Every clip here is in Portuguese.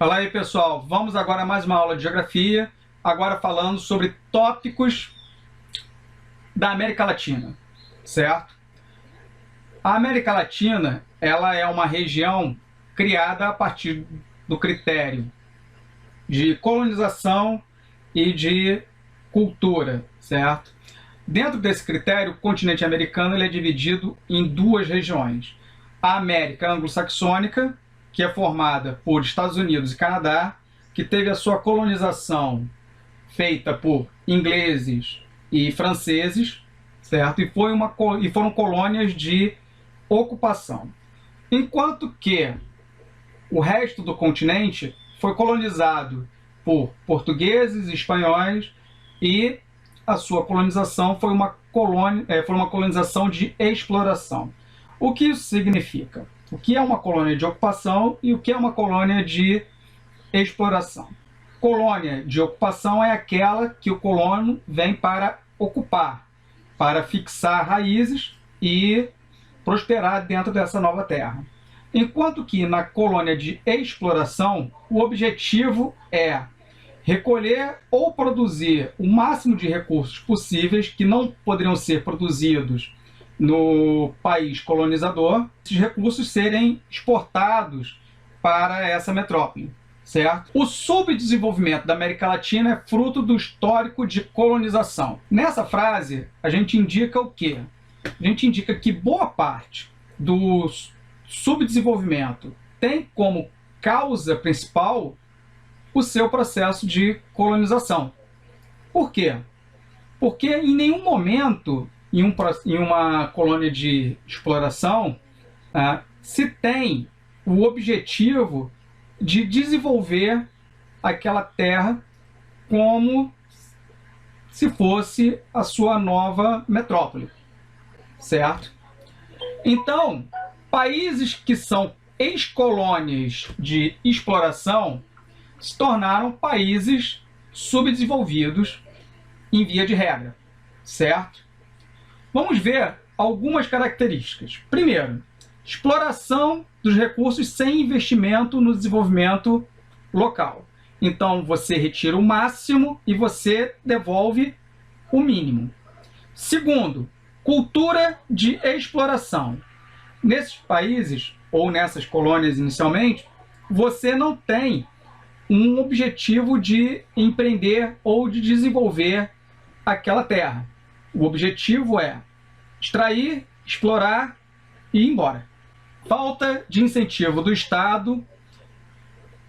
Fala aí, pessoal. Vamos agora a mais uma aula de geografia, agora falando sobre tópicos da América Latina, certo? A América Latina, ela é uma região criada a partir do critério de colonização e de cultura, certo? Dentro desse critério, o continente americano ele é dividido em duas regiões. A América anglo-saxônica, que é formada por Estados Unidos e Canadá, que teve a sua colonização feita por ingleses e franceses, certo? E foram colônias de ocupação. Enquanto que o resto do continente foi colonizado por portugueses e espanhóis, e a sua colonização foi uma colonização de exploração. O que isso significa? O que é uma colônia de ocupação e o que é uma colônia de exploração? Colônia de ocupação é aquela que o colono vem para ocupar, para fixar raízes e prosperar dentro dessa nova terra. Enquanto que na colônia de exploração, o objetivo é recolher ou produzir o máximo de recursos possíveis que não poderiam ser produzidos no país colonizador, esses recursos serem exportados para essa metrópole, certo? O subdesenvolvimento da América Latina é fruto do histórico de colonização. Nessa frase, a gente indica o quê? A gente indica que boa parte do subdesenvolvimento tem como causa principal o seu processo de colonização. Por quê? Porque em nenhum momento, em uma colônia de exploração, se tem o objetivo de desenvolver aquela terra como se fosse a sua nova metrópole, certo? Então, países que são ex-colônias de exploração se tornaram países subdesenvolvidos em via de regra, certo? Vamos ver algumas características. Primeiro, exploração dos recursos sem investimento no desenvolvimento local. Então, você retira o máximo e você devolve o mínimo. Segundo, cultura de exploração. Nesses países, ou nessas colônias inicialmente, você não tem um objetivo de empreender ou de desenvolver aquela terra. O objetivo é extrair, explorar e ir embora. Falta de incentivo do Estado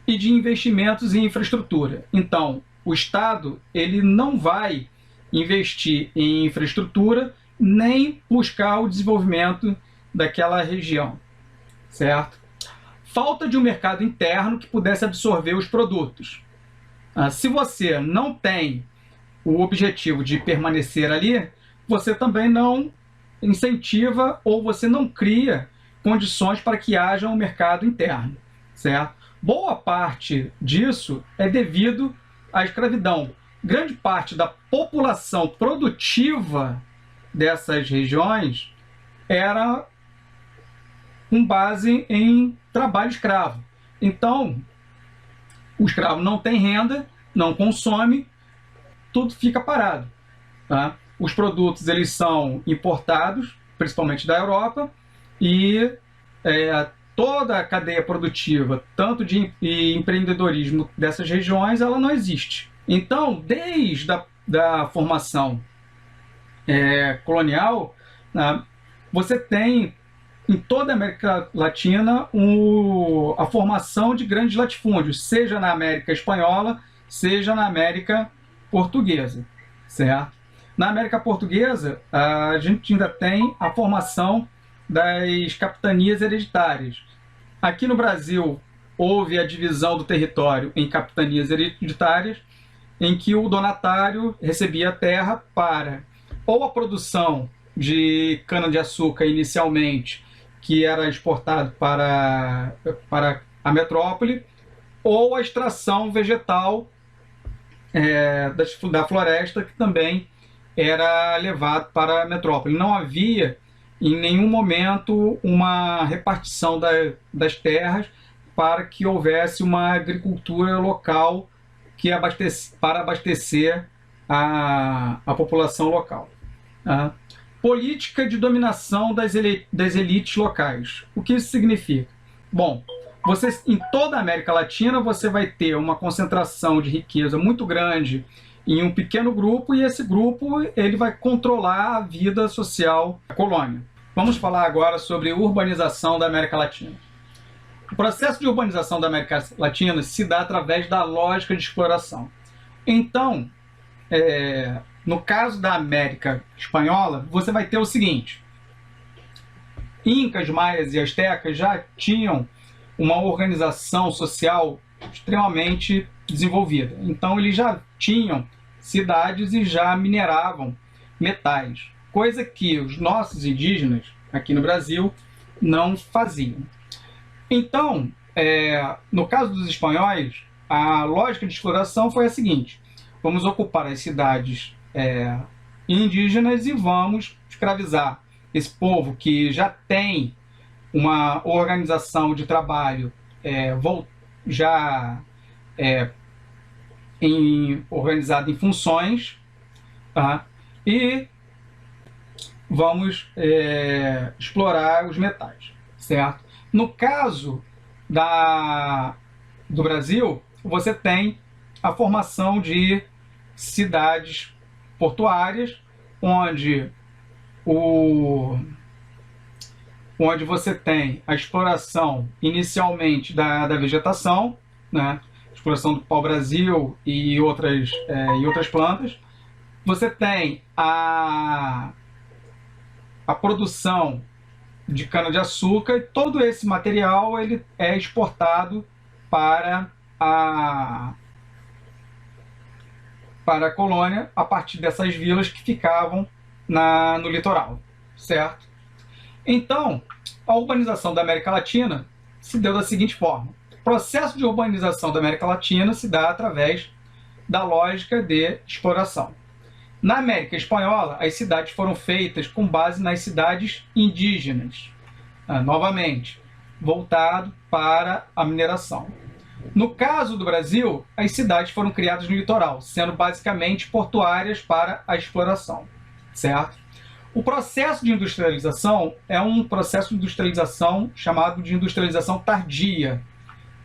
e de investimentos em infraestrutura. Então, o Estado ele não vai investir em infraestrutura nem buscar o desenvolvimento daquela região, certo? Falta de um mercado interno que pudesse absorver os produtos. Se você não tem o objetivo de permanecer ali, você também não incentiva ou você não cria condições para que haja um mercado interno, certo? Boa parte disso é devido à escravidão. Grande parte da população produtiva dessas regiões era com base em trabalho escravo. Então, o escravo não tem renda, não consome, tudo fica parado, tá? Os produtos eles são importados, principalmente da Europa, e toda a cadeia produtiva, tanto de empreendedorismo dessas regiões, ela não existe. Então, desde da formação colonial, você tem em toda a América Latina a formação de grandes latifúndios, seja na América Espanhola, seja na América Portuguesa, certo? Na América Portuguesa, a gente ainda tem a formação das capitanias hereditárias. Aqui no Brasil, houve a divisão do território em capitanias hereditárias, em que o donatário recebia a terra para ou a produção de cana-de-açúcar inicialmente, que era exportado para a metrópole, ou a extração vegetal da floresta, que também era levado para a metrópole. Não havia, em nenhum momento, uma repartição das terras para que houvesse uma agricultura local para abastecer a população local. Tá? Política de dominação das elites locais. O que isso significa? Bom, em toda a América Latina você vai ter uma concentração de riqueza muito grande em um pequeno grupo, e esse grupo ele vai controlar a vida social da colônia. Vamos falar agora sobre urbanização da América Latina. O processo de urbanização da América Latina se dá através da lógica de exploração. Então, no caso da América Espanhola, você vai ter o seguinte: Incas, Maias e Astecas já tinham uma organização social extremamente desenvolvida. Então, eles já tinham cidades e já mineravam metais, coisa que os nossos indígenas aqui no Brasil não faziam. Então, no caso dos espanhóis, a lógica de exploração foi a seguinte: vamos ocupar as cidades indígenas e vamos escravizar esse povo que já tem uma organização de trabalho organizada em funções, tá? E vamos explorar os metais, certo? No caso do Brasil, você tem a formação de cidades portuárias, onde você tem a exploração inicialmente da vegetação, né? Exploração do pau-brasil e outras plantas. Você tem a produção de cana-de-açúcar, e todo esse material ele é exportado para a colônia a partir dessas vilas que ficavam no litoral, certo? Então, a urbanização da América Latina se deu da seguinte forma: o processo de urbanização da América Latina se dá através da lógica de exploração. Na América Espanhola, as cidades foram feitas com base nas cidades indígenas, novamente, voltado para a mineração. No caso do Brasil, as cidades foram criadas no litoral, sendo basicamente portuárias para a exploração, certo? O processo de industrialização é um processo de industrialização chamado de industrialização tardia,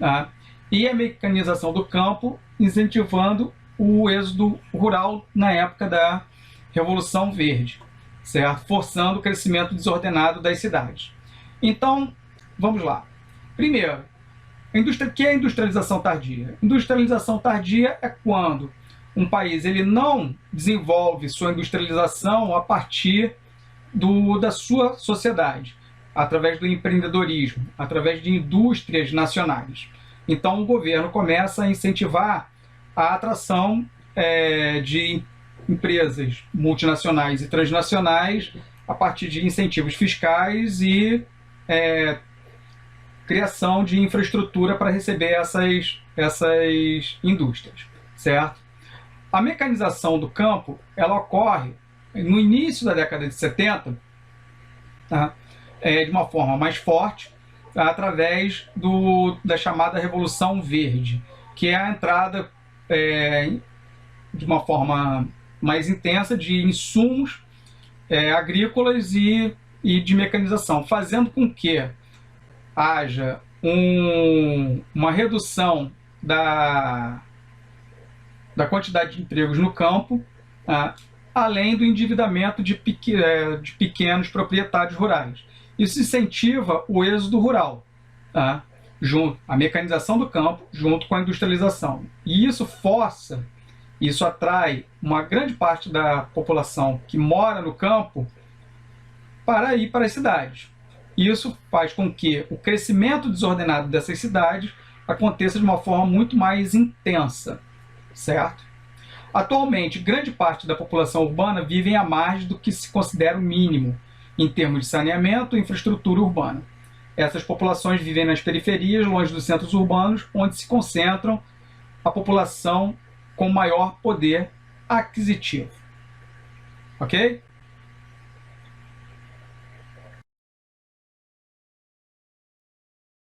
tá? E a mecanização do campo incentivando o êxodo rural na época da Revolução Verde, certo? Forçando o crescimento desordenado das cidades. Então, vamos lá. Primeiro, o que é industrialização tardia? Industrialização tardia é quando um país ele não desenvolve sua industrialização a partir da sua sociedade, através do empreendedorismo, através de indústrias nacionais. Então, o governo começa a incentivar a atração de empresas multinacionais e transnacionais a partir de incentivos fiscais e criação de infraestrutura para receber essas indústrias, certo? A mecanização do campo ela ocorre no início da década de 70, tá? De uma forma mais forte, através da chamada Revolução Verde, que é a entrada de uma forma mais intensa de insumos agrícolas e de mecanização, fazendo com que haja uma redução da quantidade de empregos no campo, além do endividamento de pequenos proprietários rurais. Isso incentiva o êxodo rural, a mecanização do campo junto com a industrialização. E isso atrai uma grande parte da população que mora no campo para ir para as cidades. Isso faz com que o crescimento desordenado dessas cidades aconteça de uma forma muito mais intensa, certo? Atualmente, grande parte da população urbana vive à margem do que se considera o mínimo em termos de saneamento e infraestrutura urbana. Essas populações vivem nas periferias, longe dos centros urbanos, onde se concentram a população com maior poder aquisitivo. Ok?